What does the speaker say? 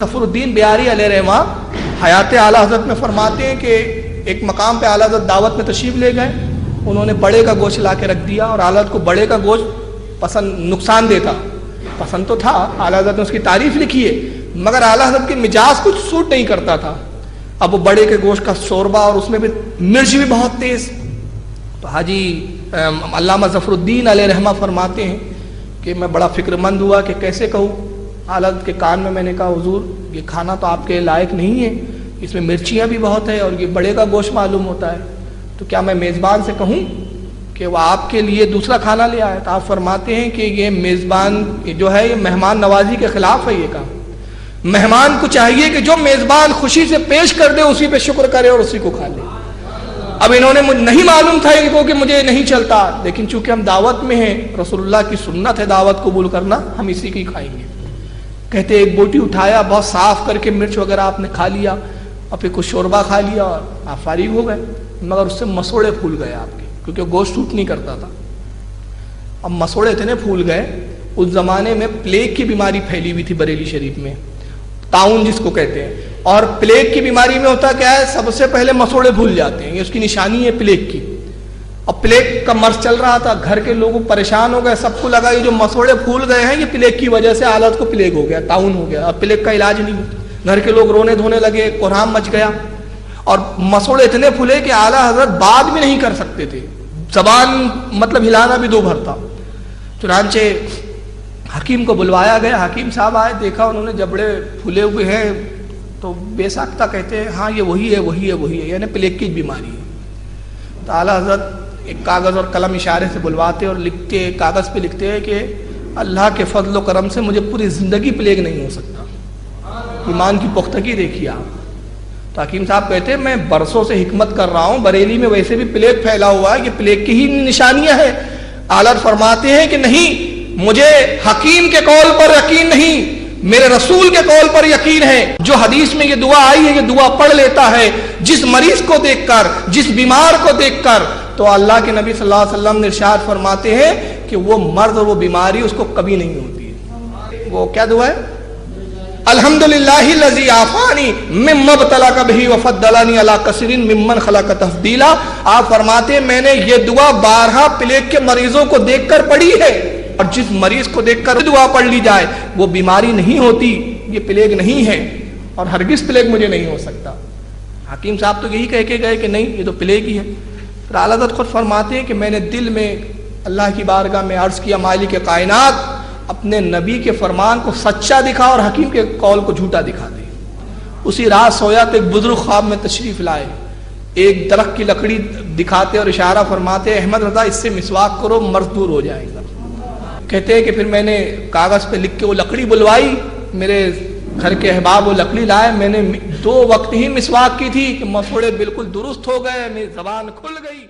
ज़फ़रुद्दीन बिहारी अलैहि रहमा हयात आला हज़रत में फरमाते हैं कि एक मकाम पे आला हज़रत दावत में तशरीफ़ ले गए। उन्होंने बड़े का गोश्त ला के रख दिया और आला हज़रत को बड़े का गोश्त पसंद नुकसान देता पसंद तो था, आला हज़रत ने उसकी तारीफ़ लिखी है, मगर आला हज़रत के मिजाज कुछ सूट नहीं करता था। अब वो बड़े के गोश्त का शोरबा और उसमें भी मिर्च भी बहुत तेज़। तो हाजी अल्लामा ज़फ़रुद्दीन अलैहि रहमा फरमाते हैं कि मैं बड़ा फ़िक्रमंद हुआ कि कैसे कहूँ। आला के कान में मैंने कहा हुजूर ये खाना तो आपके लायक नहीं है, इसमें मिर्चियाँ भी बहुत है और ये बड़े का गोश्त मालूम होता है, तो क्या मैं मेज़बान से कहूँ कि वह आपके लिए दूसरा खाना ले आए? तो आप फरमाते हैं कि ये मेज़बान जो है ये मेहमान नवाजी के ख़िलाफ़ है ये काम। मेहमान को चाहिए कि जो मेज़बान खुशी से पेश कर दे उसी पे शुक्र करे और उसी को खा ले। अब इन्होंने मुझे नहीं मालूम था इनको कि मुझे नहीं चलता, लेकिन चूंकि हम दावत में हैं, रसूलुल्लाह की सुन्नत है दावत कबूल करना, हम इसी की खाएंगे। कहते एक बोटी उठाया, बहुत साफ करके मिर्च वगैरह आपने खा लिया और फिर कुछ शोरबा खा लिया और आप फारिग हो गए, मगर उससे मसोड़े फूल गए आपके, क्योंकि गोश्त सूट नहीं करता था। अब मसोड़े इतने फूल गए, उस जमाने में प्लेग की बीमारी फैली हुई थी बरेली शरीफ में, ताउन जिसको कहते हैं। और प्लेग की बीमारी में होता क्या है, सबसे पहले मसोड़े फूल जाते हैं, ये उसकी निशानी है प्लेग की। अब प्लेग का मर्ज चल रहा था, घर के लोग परेशान हो गए, सबको लगा ये जो मसोड़े फूल गए हैं ये प्लेग की वजह से हालत को प्लेग हो गया, ताउन हो गया, अब प्लेग का इलाज नहीं। घर के लोग रोने धोने लगे, कोहराम मच गया और मसोड़े इतने फूले कि आला हजरत बात भी नहीं कर सकते थे, जबान मतलब हिलाना भी दो भर था। चुनांचे हकीम को बुलवाया गया, हकीम साहब आए, देखा उन्होंने जबड़े फूले हुए हैं, तो बेसाख्ता कहते हैं हाँ ये वही है वही है वही है, यानी प्लेग की बीमारी है। तो आला हजरत एक कागज़ और कलम इशारे से बुलवाते और लिखते, कागज़ पे लिखते हैं कि अल्लाह के फजल व करम से मुझे पूरी ज़िंदगी प्लेग नहीं हो सकता। ईमान की पुख्तगी देखिए आप। तो हकीम साहब कहते हैं मैं बरसों से हिकमत कर रहा हूँ, बरेली में वैसे भी प्लेग फैला हुआ है, ये प्लेग की ही निशानियाँ हैं। आला फरमाते हैं कि नहीं, मुझे हकीम के कौल पर यकीन नहीं, मेरे रसूल के कौल पर यकीन है। जो हदीस में ये दुआ आई है ये दुआ पढ़ लेता है, जिस मरीज को देखकर, जिस बीमार को देखकर, तो अल्लाह के नबी सल्लल्लाहु अलैहि वसल्लम ने इरशाद फरमाते हैं कि वो मर्द और वो बीमारी उसको कभी नहीं होती है। वो क्या दुआ है? अल्हम्दुलिल्लाहि लज़ी आफानी मिम्मा बतलाका बिही व फद्दलनी अला कसीरिन मिम्मन खलक़ तफ़दीला। आप फरमाते हैं मैंने ये दुआ 12 प्लेग के मरीजों को देखकर पढ़ी है, और जिस मरीज को देखकर दुआ पढ़ ली जाए वो बीमारी नहीं होती, ये प्लेग नहीं है और हरगिज प्लेग मुझे नहीं हो सकता। हकीम साहब तो यही कह के गए कि नहीं ये तो प्लेग ही है। फिर आला हज़रत खुद फरमाते हैं कि मैंने दिल में अल्लाह की बारगाह में अर्ज़ किया, मालिक कायनात अपने नबी के फरमान को सच्चा दिखा और हकीम के कौल को झूठा दिखा दे। उसी रात सोया तो एक बुजुर्ग ख्वाब में तशरीफ लाए, एक दरख्त की लकड़ी दिखाते और इशारा फरमाते अहमद रजा इससे मिसवाक करो मर्ज दूर हो जाएगा। कहते हैं कि फिर मैंने कागज़ पे लिख के वो लकड़ी बुलवाई, मेरे घर के अहबाब वो लकड़ी लाए, मैंने 2 वक्त ही मिसवाक की थी कि मसोड़े बिल्कुल दुरुस्त हो गए, मेरी ज़बान खुल गई।